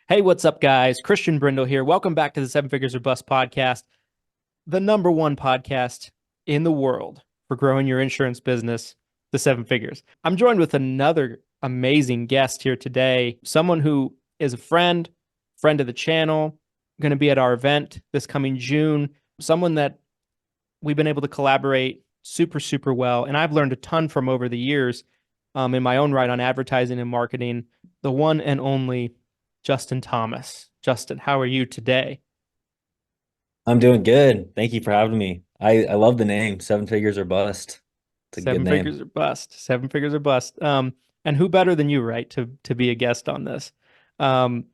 Hey, what's up, guys? Christian Brindle here. Welcome back to the Seven Figures or Bust podcast, the number one podcast in the world for growing your insurance business to seven figures. I'm joined with another amazing guest here today, someone who is a friend of the channel, going to be at our event this coming June, someone that we've been able to collaborate super, super well. And I've learned a ton from over the years in my own right on advertising and marketing, the one and only Justin Thomas. Justin, how are you today? I'm doing good. Thank you for having me. I love the name, Seven Figures or Bust. It's a good Seven name. figures or bust. Seven figures or bust. And who better than you, right, to be a guest on this? Um,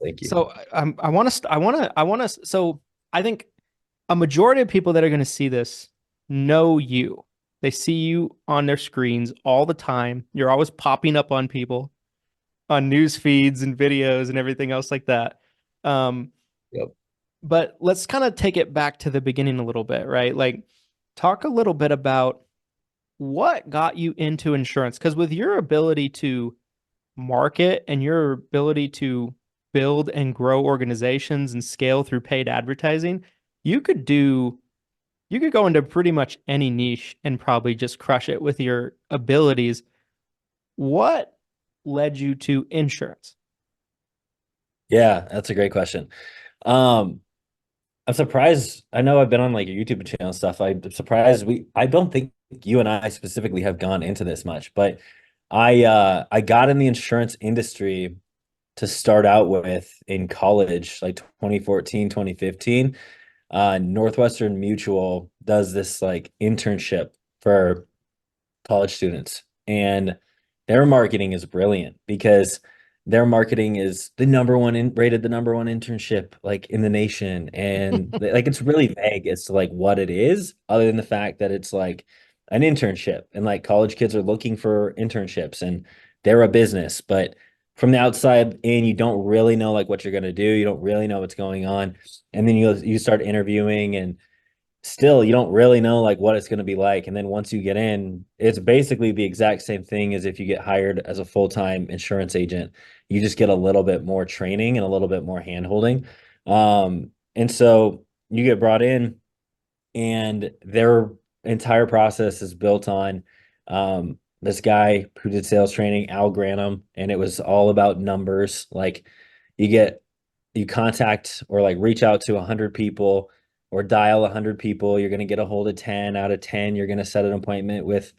Thank you. so I want to I want to so I think a majority of people that are going to see this know you. They see you on their screens all the time. You're always popping up on people on news feeds and videos and everything else like that. Um, Yep. but let's kind of take it back to the beginning a little bit, right? Like, talk a little bit about what got you into insurance. Because with your ability to market and your ability to build and grow organizations and scale through paid advertising, you could do, you could go into pretty much any niche and probably just crush it with your abilities. What led you to insurance? Yeah, that's a great question. Um, I'm surprised. I know I've been on like your YouTube channel and stuff. I'm surprised I don't think you and I specifically have gone into this much, but I got in the insurance industry to start out with in college, like 2014, 2015. Northwestern Mutual does this like internship for college students, and their marketing is brilliant because their marketing is the number one rated the number one internship like in the nation, and like it's really vague as to like what it is, other than the fact that it's like an internship, and like college kids are looking for internships, and they're a business, but from the outside in, you don't really know like what you're going to do, you don't really know what's going on, and then you start interviewing, and still you don't really know like what it's going to be like. And then once you get in, it's basically the exact same thing as if you get hired as a full-time insurance agent. You just get a little bit more training and a little bit more hand-holding. And so you get brought in, and their entire process is built on this guy who did sales training, Al Granum, and it was all about numbers. Like you get you contact or like reach out to 100 people or dial 100 people, you're going to get a hold of 10. Out of 10, you're going to set an appointment with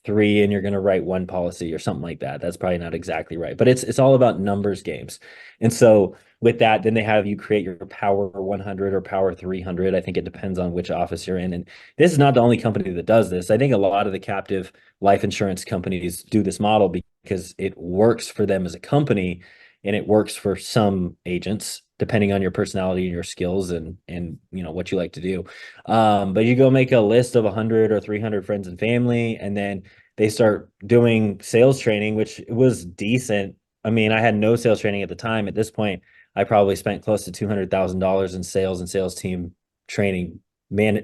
three, and you're going to write one policy or something like that. That's probably not exactly right, but it's all about numbers games. And so with that, then they have you create your Power 100 or Power 300. I think it depends on which office you're in. And this is not the only company that does this. I think a lot of the captive life insurance companies do this model because it works for them as a company, and it works for some agents depending on your personality and your skills and you know what you like to do. But you go make a list of 100 or 300 friends and family, and then they start doing sales training, which was decent. I mean, I had no sales training at the time. At this point, I probably spent close to $200,000 in sales and sales team training,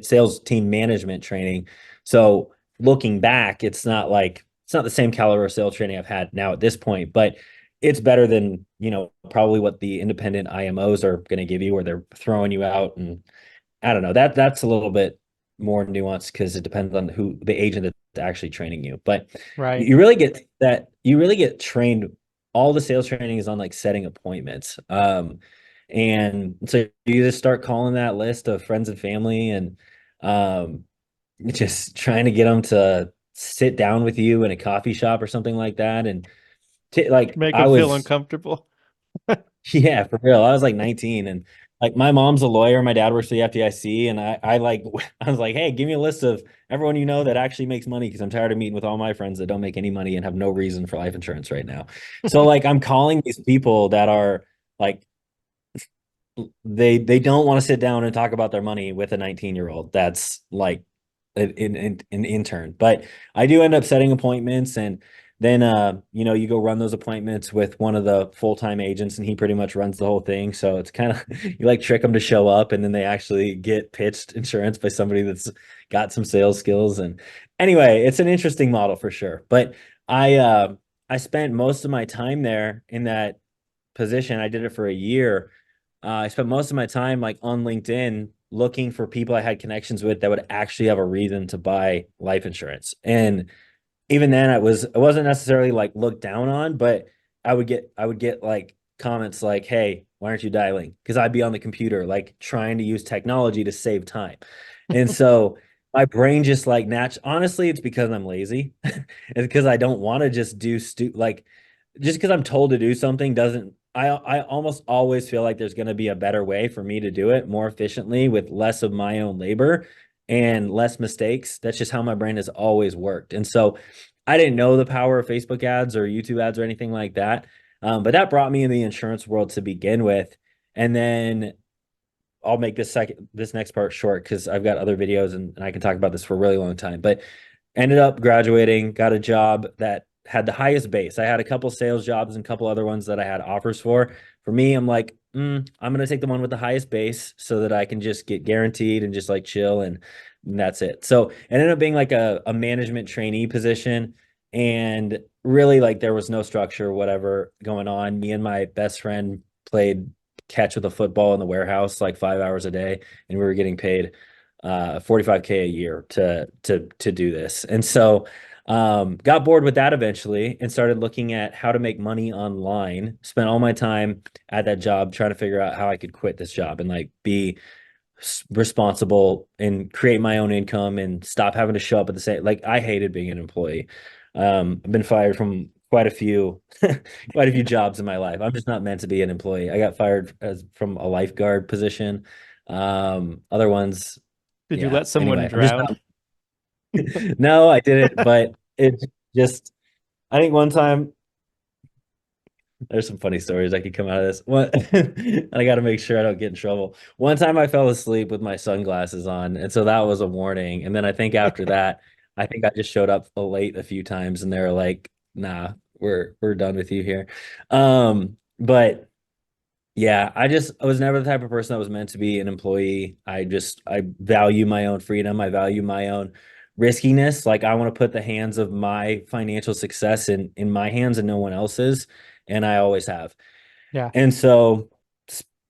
sales team management training. So looking back, it's not the same caliber of sales training I've had now at this point, but it's better than, you know, probably what the independent IMOs are going to give you, where they're throwing you out. And I don't know, that's a little bit more nuanced because it depends on who the agent that's actually training you. But Right. you really get trained. All the sales training is on like setting appointments. And so you just start calling that list of friends and family, and um, just trying to get them to sit down with you in a coffee shop or something like that. And like Make I them feel was, uncomfortable. yeah, for real. I was like 19, and like my mom's a lawyer, my dad works for the FDIC, and I like I was like, "Hey, give me a list of everyone you know that actually makes money, because I'm tired of meeting with all my friends that don't make any money and have no reason for life insurance right now." So like I'm calling these people that are like they don't want to sit down and talk about their money with a 19-year-old that's like an intern. But I do end up setting appointments, and then you know, you go run those appointments with one of the full-time agents, and he pretty much runs the whole thing. So it's kind of you like trick them to show up, and then they actually get pitched insurance by somebody that's got some sales skills. And anyway, it's an interesting model for sure. But I uh I spent most of my time there in that position, I did it for a year. I spent most of my time like on LinkedIn looking for people I had connections with that would actually have a reason to buy life insurance. And even then it wasn't necessarily like looked down on, but I would get like comments like, "Hey, why aren't you dialing?" Because I'd be on the computer like trying to use technology to save time. And so my brain just like honestly, it's because I'm lazy. It's because I don't want to just do like just because I'm told to do something doesn't I almost always feel like there's going to be a better way for me to do it more efficiently with less of my own labor and less mistakes. That's just how my brain has always worked. And so I didn't know the power of Facebook ads or YouTube ads or anything like that. But that brought me in the insurance world to begin with. And then I'll make this next part short because I've got other videos and I can talk about this for a really long time. But ended up graduating, got a job that had the highest base. I had a couple sales jobs and a couple other ones that I had offers for. For me, I'm like, I'm gonna take the one with the highest base so that I can just get guaranteed and just like chill and that's it. So it ended up being like a management trainee position. And really like there was no structure, whatever going on. Me and my best friend played catch with a football in the warehouse like 5 hours a day, and we were getting paid 45K a year to do this. And so got bored with that eventually and started looking at how to make money online. Spent all my time at that job trying to figure out how I could quit this job and like be responsible and create my own income and stop having to show up at the same. Like I hated being an employee. I've been fired from quite a few quite a few jobs in my life. I'm just not meant to be an employee. I got fired from a lifeguard position. Other ones, Did you yeah. let someone Anyway, I'm just drown? not. No, I didn't, but it's just I think one time there's some funny stories I could come out of this. One, and I got to make sure I don't get in trouble. One time I fell asleep with my sunglasses on, and so that was a warning. And then I think after that, I think I just showed up late a few times, and they're like, "Nah, we're done with you here." But yeah, I was never the type of person that was meant to be an employee. I value my own freedom. I value my own riskiness. Like I want to put the hands of my financial success in my hands and no one else's, and I always have. Yeah. And so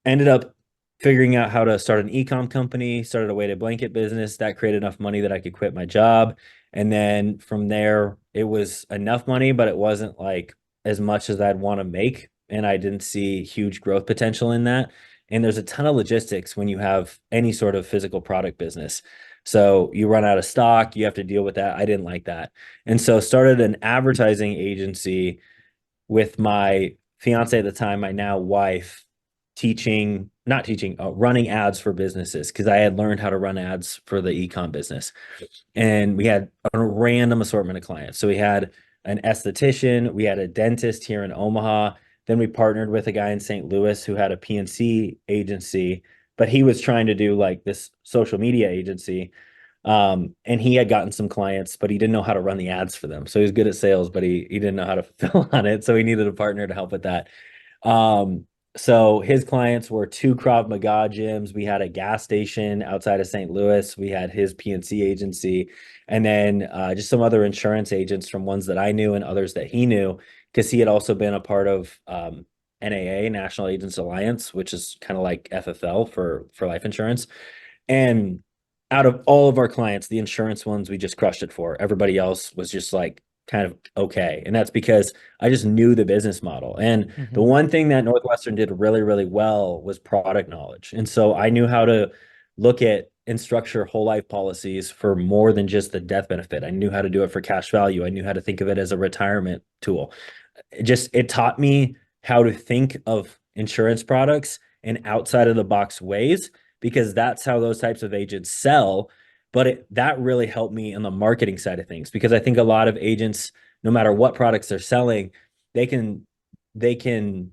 ended up figuring out how to start an e-com company, started a weighted blanket business that created enough money that I could quit my job. And then from there, it was enough money, but it wasn't like as much as I'd want to make. And I didn't see huge growth potential in that. And there's a ton of logistics when you have any sort of physical product business. So you run out of stock, you have to deal with that. I didn't like that. And so started an advertising agency with my fiance at the time, my now wife, not teaching, running ads for businesses because I had learned how to run ads for the ecom business. And we had a random assortment of clients. So we had an esthetician, we had a dentist here in Omaha. Then we partnered with a guy in St. Louis who had a PNC agency, but he was trying to do like this social media agency. And he had gotten some clients, but he didn't know how to run the ads for them. So he was good at sales, but he didn't know how to fulfill on it. So he needed a partner to help with that. Um, so his clients were two Krav Maga gyms. We had a gas station outside of St. Louis. We had his PNC agency, and then just some other insurance agents from ones that I knew and others that he knew, because he had also been a part of NAA, National Agents Alliance, which is kind of like FFL for life insurance. And out of all of our clients, the insurance ones we just crushed it for. Everybody else was just like kind of okay. And that's because I just knew the business model. And the Hmm. one thing that Northwestern did really, really well was product knowledge. And so I knew how to look at and structure whole life policies for more than just the death benefit. I knew how to do it for cash value. I knew how to think of it as a retirement tool. It taught me how to think of insurance products in outside of the box ways, because that's how those types of agents sell. But that really helped me on the marketing side of things, because I think a lot of agents, no matter what products they're selling, they can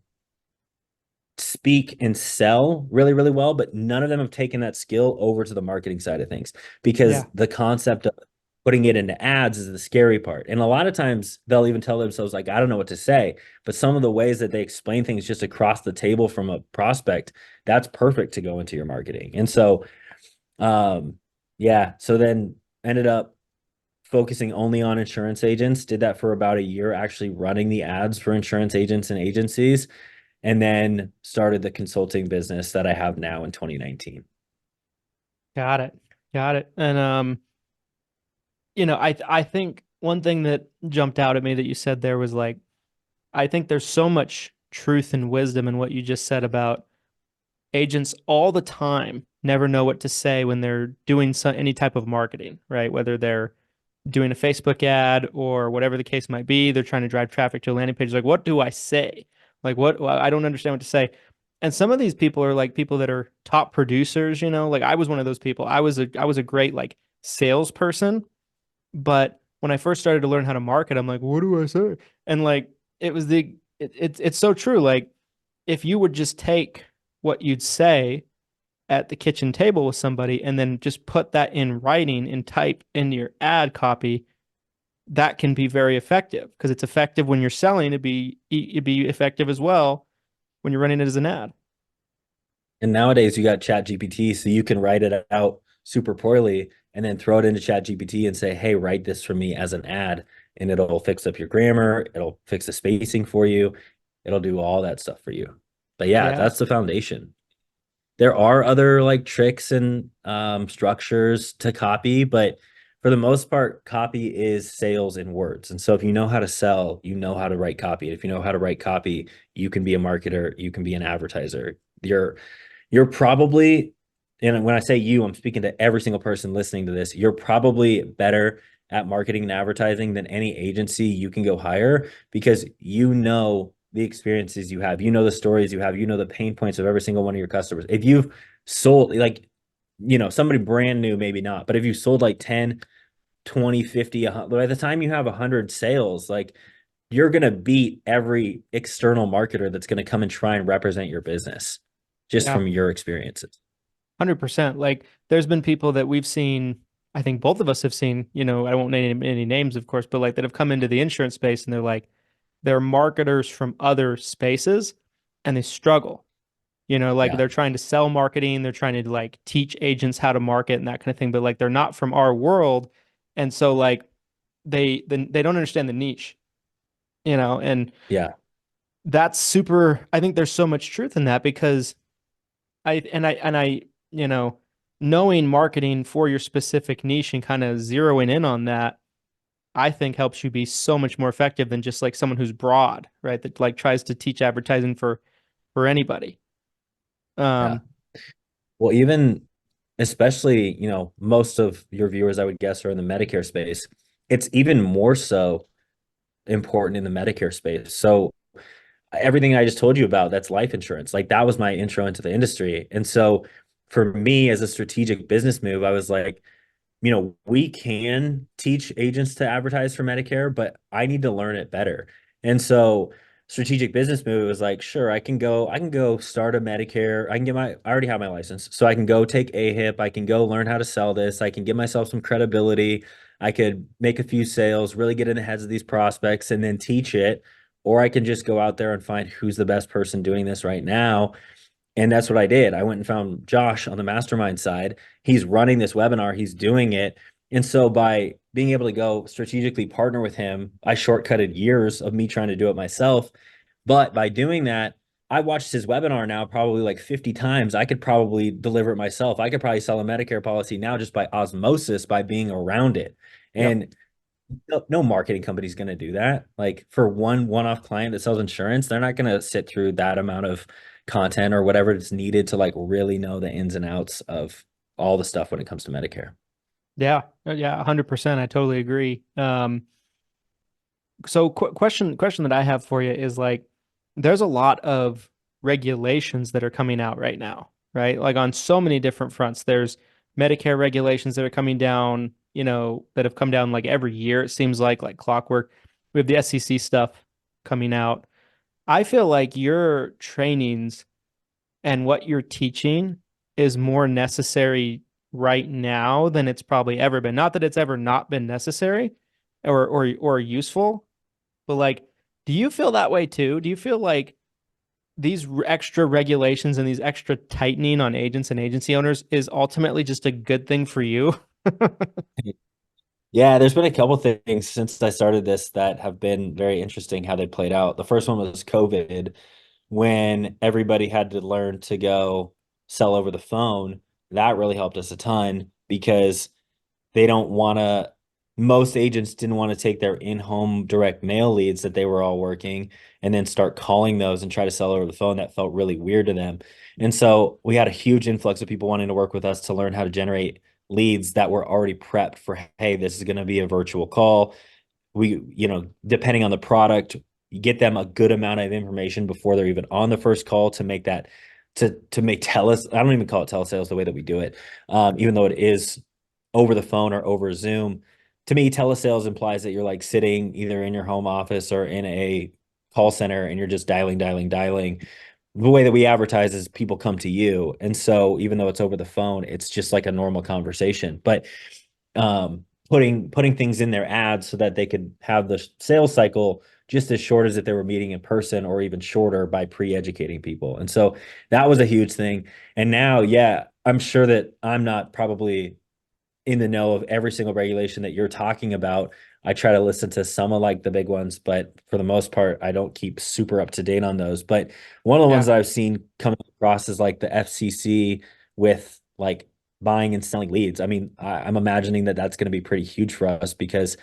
speak and sell really, really well, but none of them have taken that skill over to the marketing side of things, because Yeah. the concept of putting it into ads is the scary part. And a lot of times they'll even tell themselves, like, I don't know what to say. But some of the ways that they explain things just across the table from a prospect, that's perfect to go into your marketing. And so, yeah, so then ended up focusing only on insurance agents, did that for about a year, actually running the ads for insurance agents and agencies. and then started the consulting business that I have now in 2019. Got it. Got it. And I think one thing that jumped out at me that you said there was like, I think there's so much truth and wisdom in what you just said about agents all the time never know what to say when they're doing any type of marketing, right? Whether they're doing a Facebook ad or whatever the case might be, they're trying to drive traffic to a landing page. Like, what do I say? Like, what? Well, I don't understand what to say. And some of these people are like people that are top producers, like I was one of those people. I was a great like salesperson, but when I first started to learn how to market, I'm like, what do I say? And like it's so true. Like if you would just take what you'd say at the kitchen table with somebody and then just put that in writing and type into your ad copy, that can be very effective because it's effective when you're selling. It'd be effective as well when you're running it as an ad. And nowadays you got Chat GPT, so you can write it out super poorly and then throw it into Chat GPT and say, hey, write this for me as an ad. And it'll fix up your grammar, it'll fix the spacing for you, it'll do all that stuff for you. But yeah, Yeah. that's the foundation. There are other like tricks and structures to copy, but for the most part, copy is sales in words. And so if you know how to sell, you know how to write copy. If you know how to write copy, you can be a marketer, you can be an advertiser. You're probably, and when I say you, I'm speaking to every single person listening to this, you're probably better at marketing and advertising than any agency you can go hire because you know the experiences you have, you know the stories you have, you know the pain points of every single one of your customers. If you've sold like, somebody brand new, maybe not, but if you sold like 10, 20, 50, 100, by the time you have 100 sales, like you're going to beat every external marketer that's going to come and try and represent your business just Yeah. from your experiences. 100%. Like there's been people that we've seen, I think both of us have seen, I won't name any names, of course, but like that have come into the insurance space and they're marketers from other spaces and they struggle. Like Yeah. they're trying to sell marketing, they're trying to like teach agents how to market and that kind of thing, but like they're not from our world. And so like they don't understand the niche, and Yeah. that's super, I think there's so much truth in that because I you know, knowing marketing for your specific niche and kind of zeroing in on that, I think helps you be so much more effective than just like someone who's broad, right? That like tries to teach advertising for anybody. Yeah. Um, Well, even especially, most of your viewers, I would guess, are in the Medicare space. It's even more so important in the Medicare space. So everything I just told you about, that's life insurance. Like that was my intro into the industry. And so for me as a strategic business move, I was like, we can teach agents to advertise for Medicare, but I need to learn it better. And so strategic business move was like, sure, I can go start a Medicare. I already have my license. So I can go take AHIP. I can go learn how to sell this. I can give myself some credibility. I could make a few sales, really get in the heads of these prospects and then teach it. Or I can just go out there and find who's the best person doing this right now. And that's what I did. I went and found Josh on the mastermind side. He's running this webinar, he's doing it. And so by being able to go strategically partner with him, I shortcutted years of me trying to do it myself. But by doing that, I watched his webinar now probably like 50 times. I could probably deliver it myself. I could probably sell a Medicare policy now just by osmosis, by being around it. yep. And no marketing company is going to do that. Like for one-off client that sells insurance, they're not going to sit through that amount of content or whatever is needed to like really know the ins and outs of all the stuff when it comes to Medicare. Yeah. Yeah. 100%. I totally agree. So question that I have for you is like, there's a lot of regulations that are coming out right now, right? Like on so many different fronts. There's Medicare regulations that are coming down, that have come down like every year. It seems like clockwork. We have the SEC stuff coming out. I feel like your trainings and what you're teaching is more necessary right now than it's probably ever been. Not that it's ever not been necessary or useful, but like, do you feel that way too? Do you feel like these extra regulations and these extra tightening on agents and agency owners is ultimately just a good thing for you? Yeah, there's been a couple things since I started this that have been very interesting how they played out. The first one was COVID, when everybody had to learn to go sell over the phone, that really helped us a ton because they don't want to, most agents didn't want to take their in-home direct mail leads that they were all working and then start calling those and try to sell over the phone. That felt really weird to them. And so we had a huge influx of people wanting to work with us to learn how to generate leads that were already prepped for, hey, this is going to be a virtual call. We, depending on the product, you get them a good amount of information before they're even on the first call to make that, to make telesales. I don't even call it telesales the way that we do it, even though it is over the phone or over Zoom. To me, telesales implies that you're like sitting either in your home office or in a call center and you're just dialing. The way that we advertise is people come to you. And so even though it's over the phone, it's just like a normal conversation. But putting things in their ads so that they could have the sales cycle just as short as if they were meeting in person, or even shorter by pre-educating people. And so that was a huge thing. And now, yeah, I'm sure that I'm not probably in the know of every single regulation that you're talking about. I try to listen to some of like the big ones, but for the most part, I don't keep super up to date on those. But one of the ones that I've seen coming across is like the FCC with like buying and selling leads. I mean, I'm imagining that that's going to be pretty huge for us because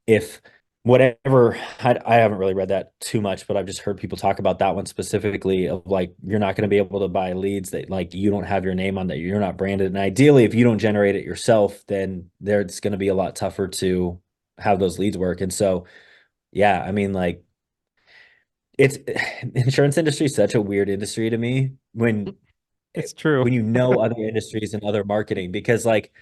if whatever, I haven't really read that too much, but I've just heard people talk about that one specifically of like, you're not going to be able to buy leads that like you don't have your name on, that you're not branded. And ideally, if you don't generate it yourself, then it's going to be a lot tougher to have those leads work. And so, yeah, I mean, like it's insurance industry is such a weird industry to me It's true. when other industries and other marketing, because like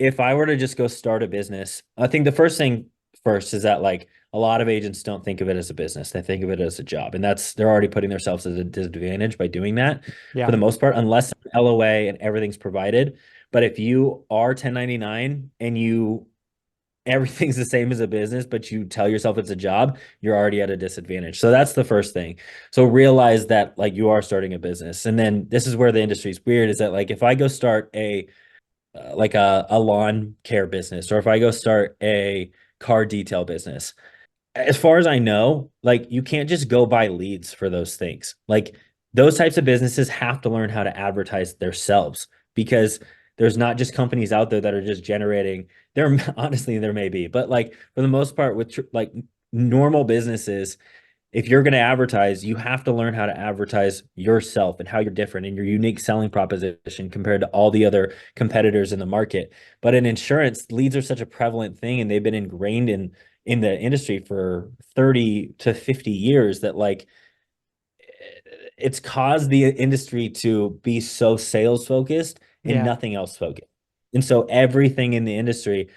if I were to just go start a business, I think the first thing first is that like a lot of agents don't think of it as a business. They think of it as a job. And they're already putting themselves at a disadvantage by doing that for the most part, unless LOA and everything's provided. But if you are 1099 and everything's the same as a business, but you tell yourself it's a job, you're already at a disadvantage. So that's the first thing. So realize that like you are starting a business. And then this is where the industry is weird, is that like if I go start like a lawn care business, or if I go start a car detail business, as far as I know, like you can't just go buy leads for those things. Like those types of businesses have to learn how to advertise themselves, because there's not just companies out there that are just generating. Honestly, there may be, but like for the most part with like normal businesses, if you're going to advertise, you have to learn how to advertise yourself and how you're different and your unique selling proposition compared to all the other competitors in the market. But in insurance, leads are such a prevalent thing, and they've been ingrained in the industry for 30 to 50 years that like it's caused the industry to be so sales focused and nothing else focused. And so everything in the industry,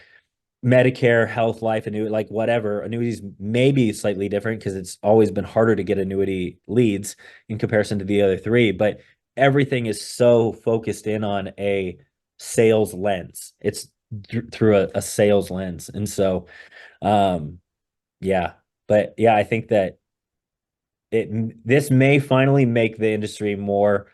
Medicare, health, life, annuity, like whatever, annuities may be slightly different because it's always been harder to get annuity leads in comparison to the other three, but everything is so focused in on a sales lens. It's through a sales lens. And so, yeah, but yeah, I think that this may finally make the industry more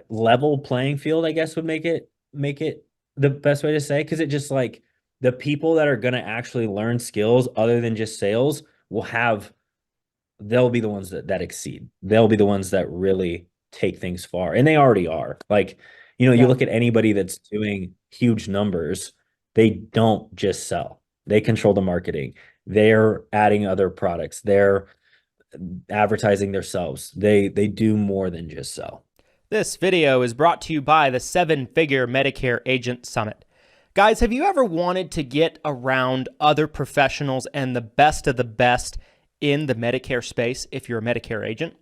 level playing field, I guess would make it the best way to say, because it just like, the people that are going to actually learn skills other than just sales they'll be the ones that exceed. They'll be the ones that really take things far. And they already are. Like, you look at anybody that's doing huge numbers, they don't just sell. They control the marketing. They're adding other products. They're advertising themselves. They do more than just sell. This video is brought to you by the 7-Figure Medicare Agent Summit. Guys, have you ever wanted to get around other professionals and the best of the best in the Medicare space if you're a Medicare agent?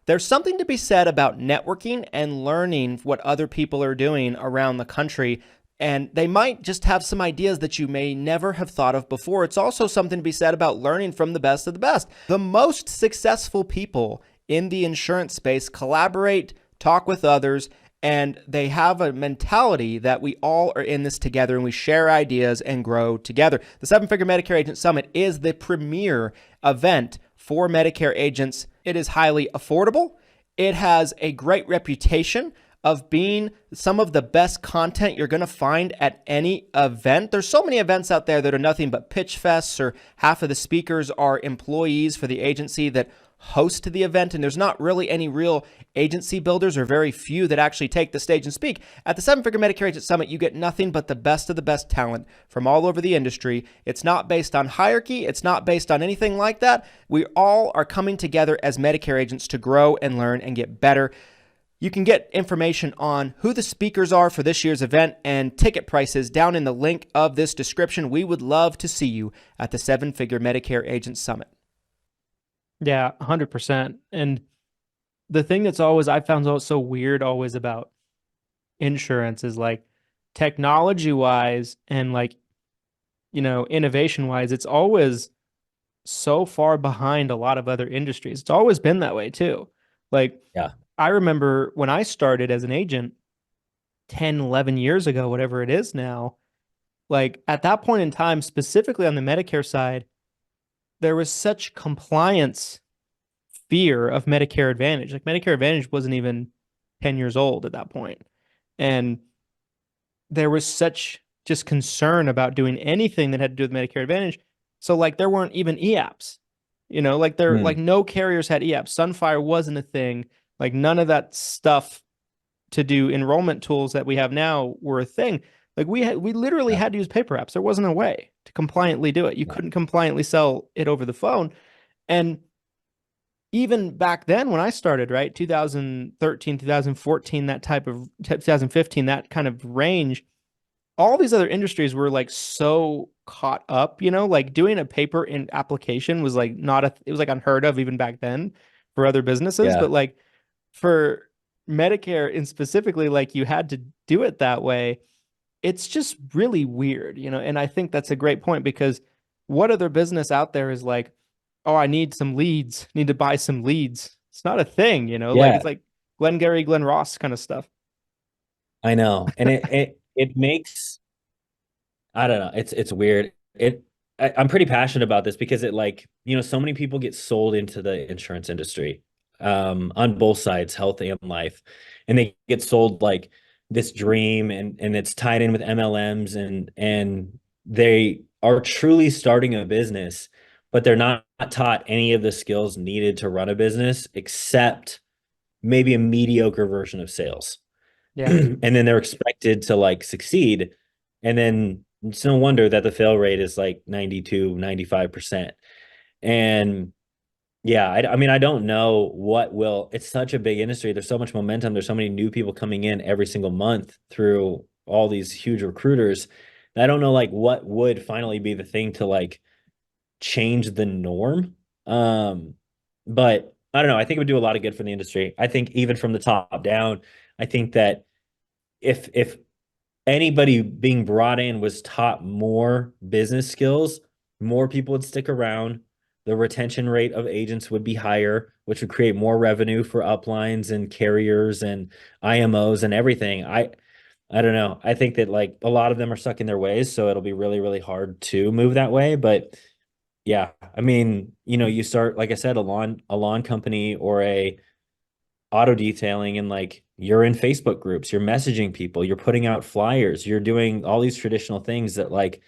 There's something to be said about networking and learning what other people are doing around the country, and they might just have some ideas that you may never have thought of before. It's also something to be said about learning from the best of the best. The most successful people in the insurance space collaborate, talk with others, and they have a mentality that we all are in this together and we share ideas and grow together. The 7-Figure Medicare Agent Summit is the premier event for Medicare agents. It is highly affordable. It has a great reputation of being some of the best content you're going to find at any event. There's so many events out there that are nothing but pitch fests, or half of the speakers are employees for the agency that host the event, and there's not really any real agency builders, or very few that actually take the stage and speak. At the Seven Figure Medicare Agent Summit, you get nothing but the best of the best talent from all over the industry. It's not based on hierarchy. It's not based on anything like that. We all are coming together as Medicare agents to grow and learn and get better. You can get information on who the speakers are for this year's event and ticket prices down in the link of this description. We would love to see you at the Seven Figure Medicare Agent Summit. Yeah, 100%. And the thing that's always, I found so weird always about insurance is like technology wise and like, innovation wise, it's always so far behind a lot of other industries. It's always been that way too. Like, Yeah. I remember when I started as an agent 10, 11 years ago, whatever it is now, like at that point in time, specifically on the Medicare side, there was such compliance fear of Medicare Advantage. Like Medicare Advantage wasn't even 10 years old at that point. And there was such just concern about doing anything that had to do with Medicare Advantage. So like there weren't even e-apps, like like no carriers had e-apps. Sunfire wasn't a thing. Like none of that stuff to do enrollment tools that we have now were a thing. Like we literally had to use paper apps. There wasn't a way to compliantly do it. You couldn't compliantly sell it over the phone. And even back then when I started, right, 2013, 2014, 2015, that kind of range, all these other industries were like so caught up, like doing a paper in application was like it was like unheard of even back then for other businesses. Yeah. But like for Medicare and specifically, like you had to do it that way. It's just really weird, and I think that's a great point, because what other business out there is like, oh, I need some leads, need to buy some leads. It's not a thing, like Yeah, it's like Glengarry, Glen Ross kind of stuff. I know. And it makes, I don't know, it's weird. I'm pretty passionate about this because it like, so many people get sold into the insurance industry, on both sides, health and life. And they get sold like this dream, and it's tied in with MLMs, and they are truly starting a business, but they're not taught any of the skills needed to run a business except maybe a mediocre version of sales. Yeah. And then they're expected to like succeed. And then it's no wonder that the fail rate is like 92, 95%. And yeah, I mean, I don't know what will, it's such a big industry. There's so much momentum. There's so many new people coming in every single month through all these huge recruiters. I don't know like what would finally be the thing to like change the norm. But I don't know. I think it would do a lot of good for the industry. I think even from the top down, I think that if anybody being brought in was taught more business skills, more people would stick around. The retention rate of agents would be higher, which would create more revenue for uplines and carriers and IMOs and everything. I don't know. I think that like a lot of them are stuck in their ways, so it'll be really, really hard to move that way. But yeah, I mean, you start, like I said, a lawn company or a auto detailing, and like you're in Facebook groups, you're messaging people, you're putting out flyers, you're doing all these traditional things that like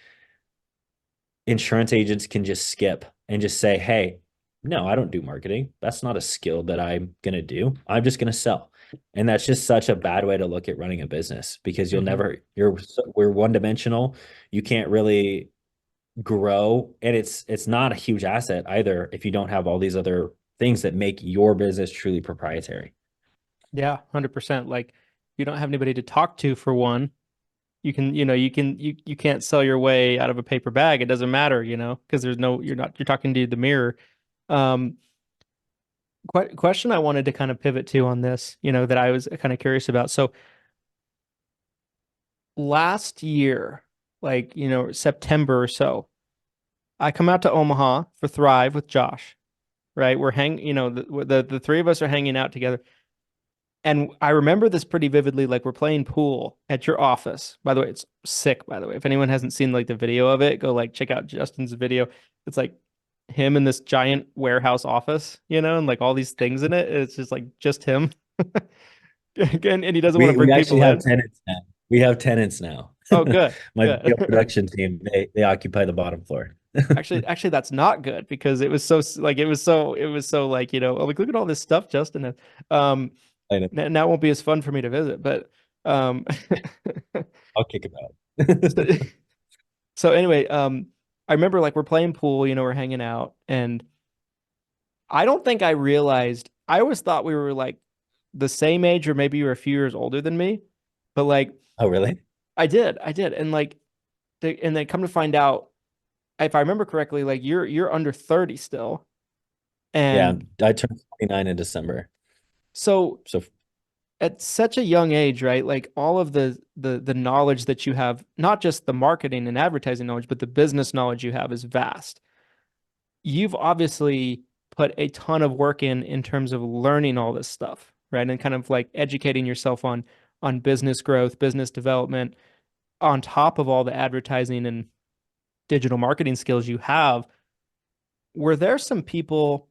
insurance agents can just skip and just say, hey, no, I don't do marketing. That's not a skill that I'm going to do. I'm just going to sell. And that's just such a bad way to look at running a business, because we're one dimensional. You can't really grow, and it's not a huge asset either if you don't have all these other things that make your business truly proprietary. Yeah, 100%. Like you don't have anybody to talk to for one. You can't sell your way out of a paper bag. It doesn't matter, because you're talking to the mirror. Um, question I wanted to kind of pivot to on this, that I was kind of curious about. So last year, like, September or so, I come out to Omaha for Thrive with Josh, right? We're the three of us are hanging out together. And I remember this pretty vividly. Like we're playing pool at your office. By the way, it's sick, by the way. If anyone hasn't seen like the video of it, go like check out Justin's video. It's like him in this giant warehouse office, and like all these things in it. It's just like just him. and he doesn't want to We bring actually people have in. tenants now. We have tenants now. Oh, good, My video good. production team, they occupy the bottom floor. Actually, that's not good because it was so like, oh, like, look at all this stuff Justin has. Um, I know. now it won't be as fun for me to visit, but um, I'll kick it so, out. so anyway, I remember like we're playing pool, we're hanging out, and I don't think I realized. I always thought we were like the same age, or maybe you were a few years older than me, but like Oh, really? I did, and like, and then come to find out, if I remember correctly, like you're under 30 still, Yeah, and I turned 29 in December. so So at such a young age, right? Like all of the knowledge that you have, not just the marketing and advertising knowledge, but the business knowledge you have is vast. You've obviously put a ton of work in terms of learning all this stuff, right? And kind of like educating yourself on business growth, business development, on top of all the advertising and digital marketing skills you have. Were there some people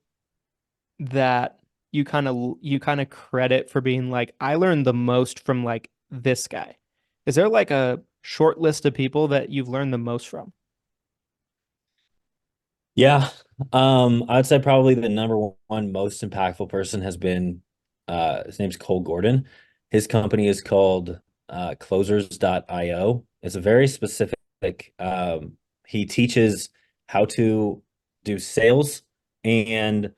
that you kind of credit for being like, I learned the most from like this guy? Is there like a short list of people that you've learned the most from? yeah, I'd say probably the number one most impactful person has been his name's Cole Gordon. His company is called closers.io. It's a very specific he teaches how to do sales and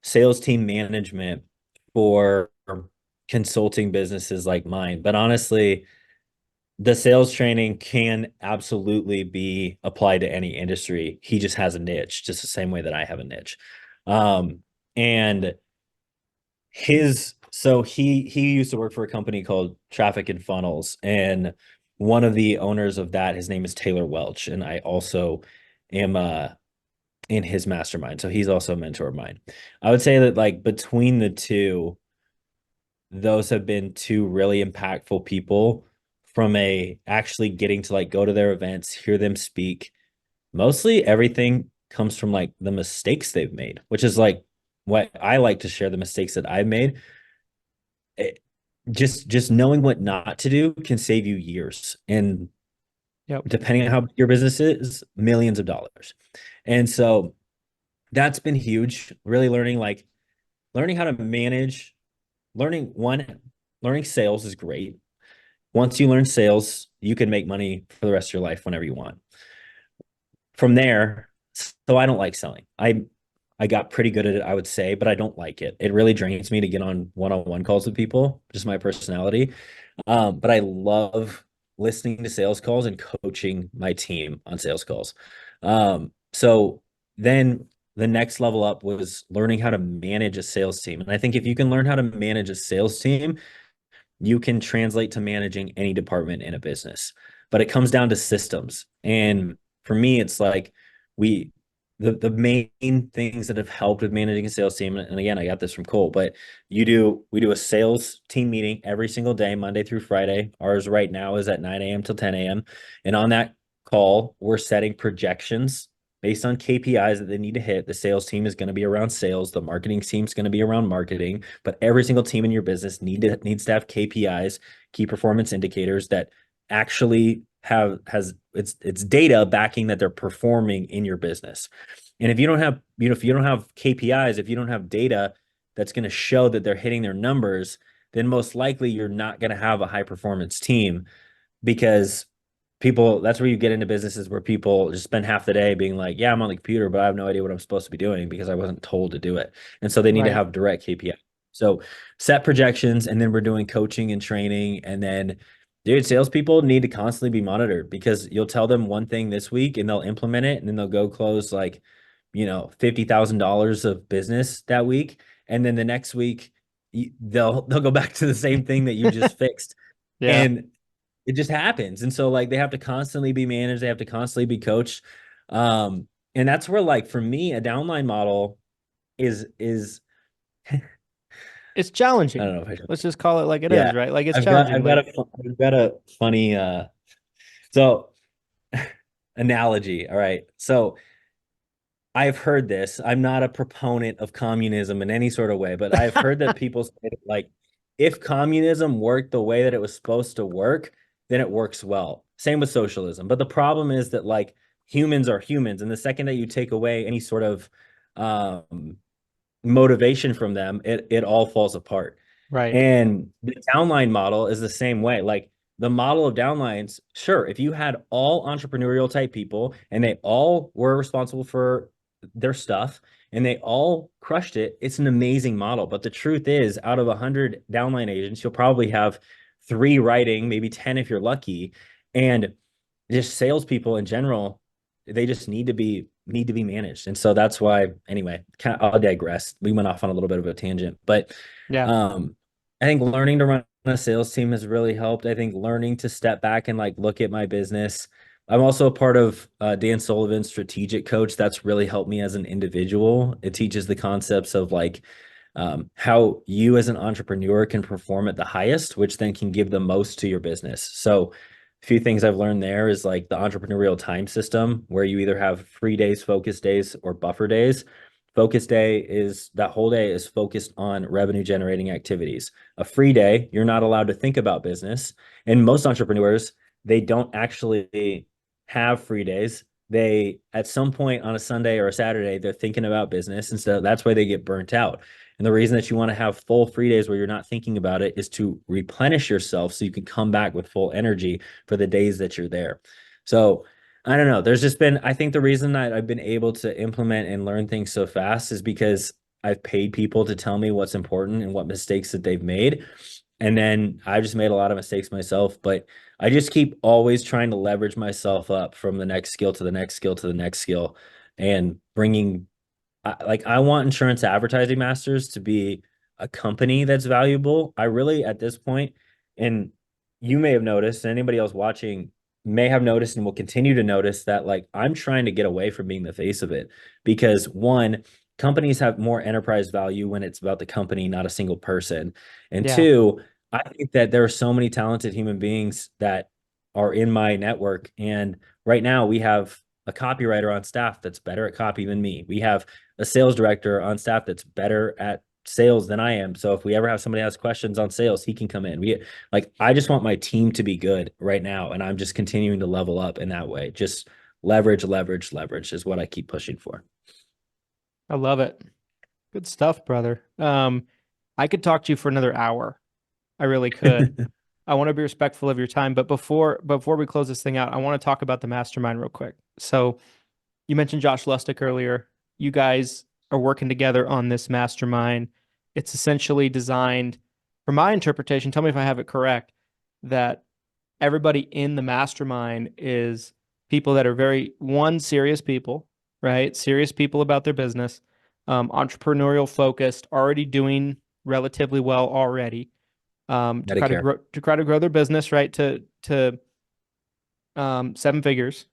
sales team management for consulting businesses like mine. But honestly, the sales training can absolutely be applied to any industry. He just has a niche, just the same way that I have a niche. And he used to work for a company called Traffic and Funnels, and one of the owners of that, his name is Taylor Welch, and I also am in his mastermind. So he's also a mentor of mine. I would say that like between the two, those have been two really impactful people from a actually getting to like go to their events, hear them speak. Mostly everything comes from like the mistakes they've made, which is like what I like to share the mistakes that I've made. It, just knowing what not to do can save you years and Yep. depending on how your business is, millions of dollars. And so that's been huge. Really learning how to manage, learning one, learning sales is great. Once you learn sales, you can make money for the rest of your life whenever you want. From there, so I don't like selling. I got pretty good at it, I would say, but I don't like it. It really drains me to get on one-on-one calls with people, just my personality. But I love listening to sales calls and coaching my team on sales calls. So then the next level up was learning how to manage a sales team. And I think if you can learn how to manage a sales team, you can translate to managing any department in a business. But it comes down to systems. And for me, it's like we the main things that have helped with managing a sales team, and again, I got this from Cole, but we do a sales team meeting every single day, Monday through Friday. Ours right now is at 9 a.m. till 10 a.m. And on that call, we're setting projections based on KPIs that they need to hit. The sales team is going to be around sales. The marketing team is going to be around marketing. But every single team in your business needs to have KPIs, key performance indicators that actually has it's data backing that they're performing in your business. And if you don't have, if you don't have KPIs, if you don't have data that's going to show that they're hitting their numbers, then most likely you're not going to have a high performance team because people, that's where you get into businesses where people just spend half the day being like, yeah, I'm on the computer, but I have no idea what I'm supposed to be doing because I wasn't told to do it. And so they need to Right. have direct KPI. So set projections, and then we're doing coaching and training. And then, dude, salespeople need to constantly be monitored because you'll tell them one thing this week and they'll implement it and then they'll go close like, $50,000 of business that week. And then the next week, they'll go back to the same thing that you just fixed. Yeah. And it just happens. And so like they have to constantly be managed, they have to constantly be coached. And that's where like for me, a downline model is It's I challenging. don't know if I should, Let's just call it like it yeah. is, right? Like it's challenging. Like, I've got a funny so analogy. All right. So I've heard this. I'm not a proponent of communism in any sort of way, but I've heard that people say that, like if communism worked the way that it was supposed to work, then it works well. Same with socialism. But the problem is that like humans are humans, and the second that you take away any sort of um, motivation from them, it all falls apart. Right. And the downline model is the same way. Like the model of downlines, sure, if you had all entrepreneurial type people and they all were responsible for their stuff and they all crushed it, it's an amazing model. But the truth is, out of 100 downline agents, you'll probably have three writing, maybe 10 if you're lucky. And just salespeople in general, they just need to be managed. And so that's why, anyway, I'll digress. We went off on a little bit of a tangent, but Yeah. I think learning to run a sales team has really helped. I think learning to step back and like look at my business. I'm also a part of Dan Sullivan's strategic coach. That's really helped me as an individual. It teaches the concepts of like how you as an entrepreneur can perform at the highest, which then can give the most to your business. So a few things I've learned there is like the entrepreneurial time system, where you either have free days, focus days, or buffer days. Focus day is that whole day is focused on revenue generating activities. A free day, you're not allowed to think about business. And most entrepreneurs, they don't actually have free days. They, at some point on a Sunday or a Saturday, they're thinking about business. And so that's why they get burnt out. And the reason that you want to have full free days where you're not thinking about it is to replenish yourself so you can come back with full energy for the days that you're there. So I don't know. There's just been, I think the reason that I've been able to implement and learn things so fast is because I've paid people to tell me what's important and what mistakes that they've made. And then I've just made a lot of mistakes myself, but I just keep always trying to leverage myself up from the next skill to the next skill to the next skill and bringing I want Insurance Advertising Masters to be a company that's valuable. I really, at this point, and you may have noticed, and anybody else watching may have noticed and will continue to notice that like I'm trying to get away from being the face of it because one, companies have more enterprise value when it's about the company, not a single person. And Yeah. two, I think that there are so many talented human beings that are in my network. And right now we have a copywriter on staff that's better at copy than me. We have a sales director on staff that's better at sales than I am. So if we ever have somebody ask questions on sales, he can come in. I just want my team to be good right now. And I'm just continuing to level up in that way. Just leverage, leverage, leverage is what I keep pushing for. I love it. Good stuff, brother. I could talk to you for another hour. I really could. I want to be respectful of your time, but before we close this thing out, I want to talk about the mastermind real quick. So you mentioned Josh Lustig earlier. You guys are working together on this mastermind. It's essentially designed, from my interpretation, tell me if I have it correct, that everybody in the mastermind is people that are serious people, right? Serious people about their business, entrepreneurial focused, already doing relatively well already, Medicare. to try to grow their business, right? To seven figures,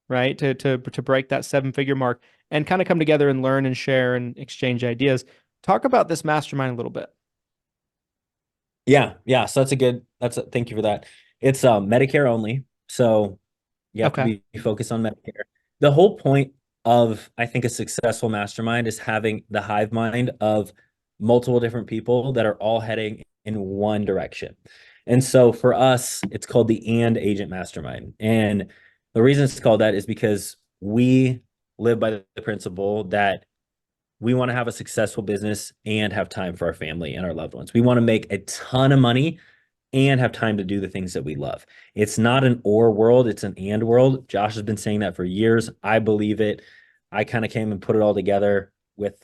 right? To break that seven figure mark and kind of come together and learn and share and exchange ideas. Talk about this mastermind a little bit. Yeah. Yeah. So thank you for that. It's Medicare only. So you have to Okay. be focused on Medicare. The whole point of, I think, a successful mastermind is having the hive mind of multiple different people that are all heading in one direction. And so for us, it's called the Agent Mastermind. And the reason it's called that is because we live by the principle that we want to have a successful business and have time for our family and our loved ones. We want to make a ton of money and have time to do the things that we love. It's not an or world, it's an and world. Josh has been saying that for years. I believe it. I kind of came and put it all together with,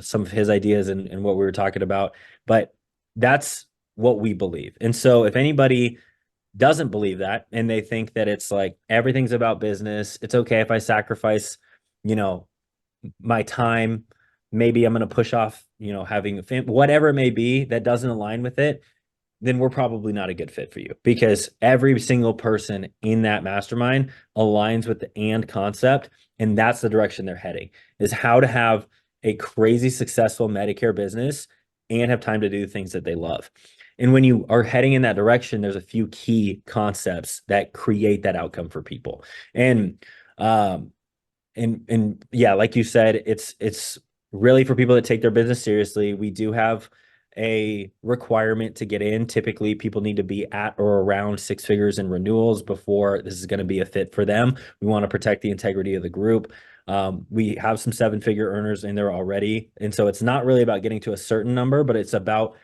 some of his ideas and what we were talking about, but that's what we believe. And so if anybody doesn't believe that and they think that it's like everything's about business, it's okay if I sacrifice, you know, my time, maybe I'm going to push off, having a family, whatever it may be that doesn't align with it, then we're probably not a good fit for you because every single person in that mastermind aligns with the and concept. And that's the direction they're heading, is how to have a crazy successful Medicare business and have time to do things that they love. And when you are heading in that direction, there's a few key concepts that create that outcome for people. And yeah, like you said, it's really for people that take their business seriously. We do have a requirement to get in. Typically, people need to be at or around six figures in renewals before this is going to be a fit for them. We want to protect the integrity of the group. We have some seven-figure earners in there already. And so it's not really about getting to a certain number, but it's about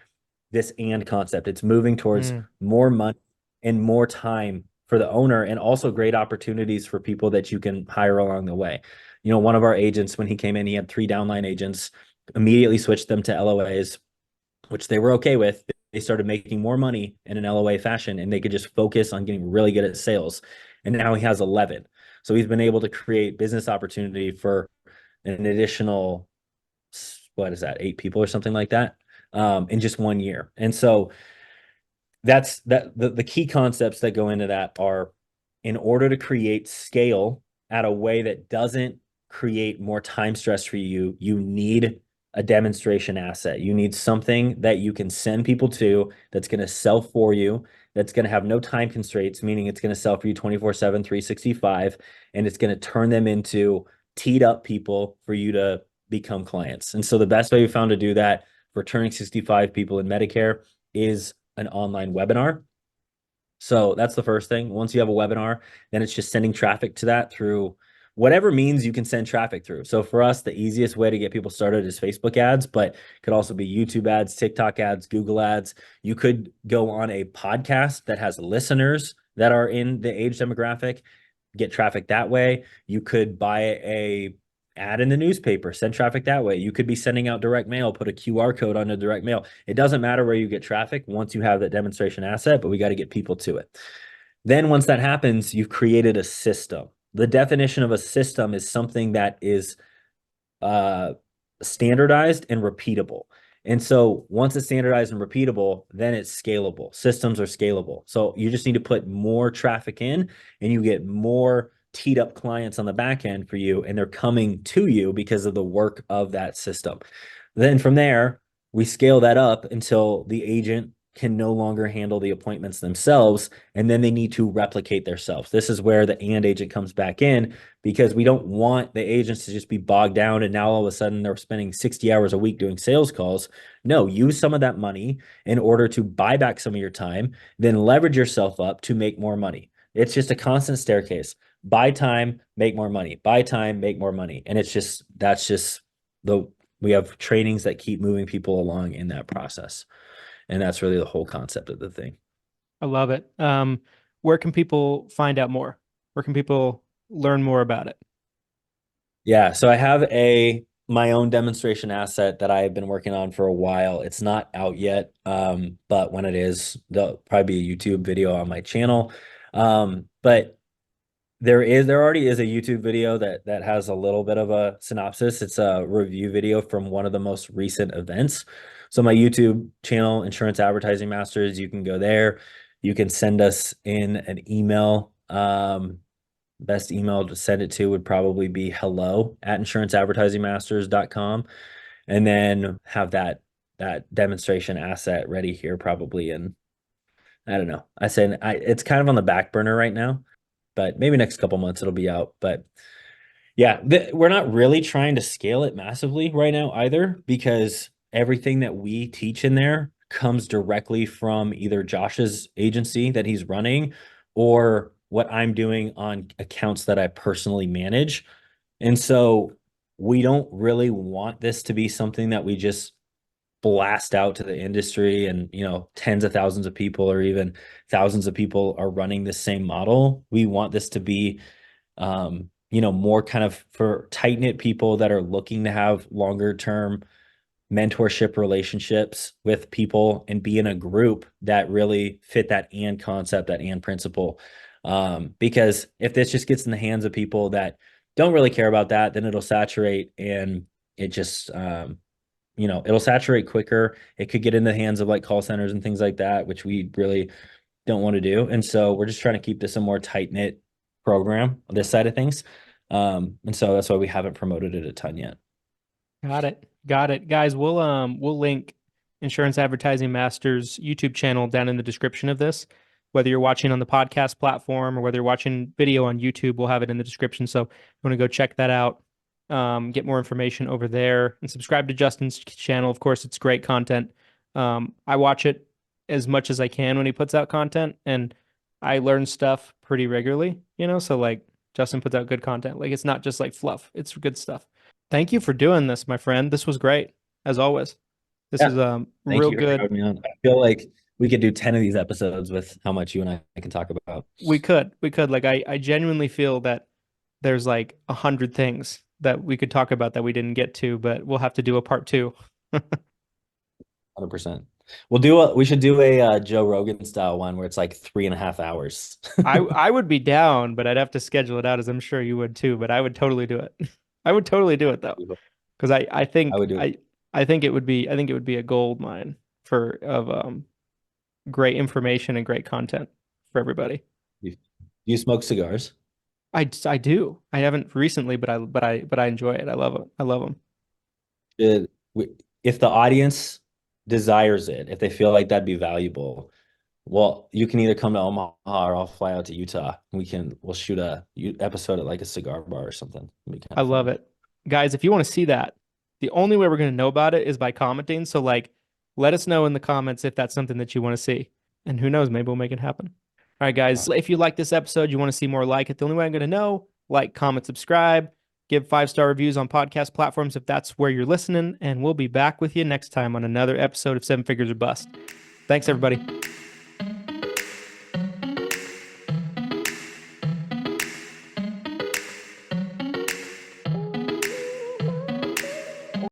this and concept. It's moving towards more money and more time for the owner, and also great opportunities for people that you can hire along the way. You know, one of our agents, when he came in, he had 3 downline agents, immediately switched them to LOAs, which they were okay with. They started making more money in an LOA fashion, and they could just focus on getting really good at sales. And now he has 11. So he's been able to create business opportunity for an additional, what is that, 8 people or something like that, in just 1 year. And so that's the key concepts that go into that are, in order to create scale at a way that doesn't create more time stress for you, you need a demonstration asset. You need something that you can send people to that's going to sell for you, that's going to have no time constraints, meaning it's going to sell for you 24/7, 365, and it's going to turn them into teed up people for you to become clients. And so the best way we found to do that for turning 65 people in Medicare is an online webinar. So that's the first thing. Once you have a webinar, then it's just sending traffic to that through whatever means you can send traffic through. So for us, the easiest way to get people started is Facebook ads, but it could also be YouTube ads, TikTok ads, Google ads. You could go on a podcast that has listeners that are in the age demographic, get traffic that way. You could buy a ad in the newspaper, send traffic that way. You could be sending out direct mail, put a QR code on a direct mail. It doesn't matter where you get traffic once you have that demonstration asset, but we got to get people to it. Then once that happens, you've created a system. The definition of a system is something that is standardized and repeatable. And so once it's standardized and repeatable, then it's scalable. Systems are scalable. So you just need to put more traffic in, and you get more teed up clients on the back end for you, and they're coming to you because of the work of that system. Then from there, we scale that up until the agent can no longer handle the appointments themselves, and then they need to replicate themselves. This is where the and agent comes back in, because we don't want the agents to just be bogged down and now all of a sudden they're spending 60 hours a week doing sales calls. No, use some of that money in order to buy back some of your time, then leverage yourself up to make more money. It's just a constant staircase. Buy time, make more money. Buy time, make more money. And we have trainings that keep moving people along in that process. And that's really the whole concept of the thing. I love it. Where can people find out more? Where can people learn more about it? Yeah, so I have my own demonstration asset that I've been working on for a while. It's not out yet, but when it is, there'll probably be a YouTube video on my channel. But there already is a YouTube video that has a little bit of a synopsis. It's a review video from one of the most recent events. So my YouTube channel, Insurance Advertising Masters, you can go there. You can send us in an email. Best email to send it to would probably be hello@insuranceadvertisingmasters.com, and then have that demonstration asset ready here probably in, I don't know. It's kind of on the back burner right now, but maybe next couple months it'll be out. But yeah, we're not really trying to scale it massively right now either, because everything that we teach in there comes directly from either Josh's agency that he's running or what I'm doing on accounts that I personally manage. And so we don't really want this to be something that we just blast out to the industry and, tens of thousands of people or even thousands of people are running the same model. We want this to be, more kind of for tight-knit people that are looking to have longer term mentorship relationships with people and be in a group that really fit that and concept, that and principle. Because if this just gets in the hands of people that don't really care about that, then it'll saturate, and it just, it'll saturate quicker. It could get in the hands of like call centers and things like that, which we really don't want to do. And so we're just trying to keep this a more tight-knit program on this side of things. And so that's why we haven't promoted it a ton yet. Got it. Guys, we'll link Insurance Advertising Masters YouTube channel down in the description of this. Whether you're watching on the podcast platform or whether you're watching video on YouTube, we'll have it in the description. So if you want to go check that out, get more information over there, and subscribe to Justin's channel. Of course, it's great content. I watch it as much as I can when he puts out content, and I learn stuff pretty regularly, so like Justin puts out good content. Like it's not just like fluff, it's good stuff. Thank you for doing this, my friend. This was great, as always. This Yeah. is Thank real you for good. having me on. I feel like we could do 10 of these episodes with how much you and I can talk about. We could. Like I genuinely feel that there's like 100 things that we could talk about that we didn't get to, but we'll have to do a part two. 100%. We should do a Joe Rogan style one where it's like 3.5 hours. I would be down, but I'd have to schedule it out, as I'm sure you would too. But I would totally do it. I would totally do it though, because I I think would do it. I think it would be a gold mine for of great information and great content for everybody. Do you smoke cigars? I do. I haven't recently, but I enjoy it. I love it. I love them. Should if the audience desires it, if they feel like that'd be valuable, well, you can either come to Omaha or I'll fly out to Utah. We'll shoot a episode at like a cigar bar or something. It'd be kind I of love fun. it. Guys, if you want to see that, the only way we're going to know about it is by commenting. So like let us know in the comments if that's something that you want to see. And who knows, maybe we'll make it happen. All right, guys, if you like this episode, you want to see more like it, the only way I'm going to know, like, comment, subscribe, give 5-star reviews on podcast platforms if that's where you're listening, and we'll be back with you next time on another episode of Seven Figures or Bust. Thanks, everybody.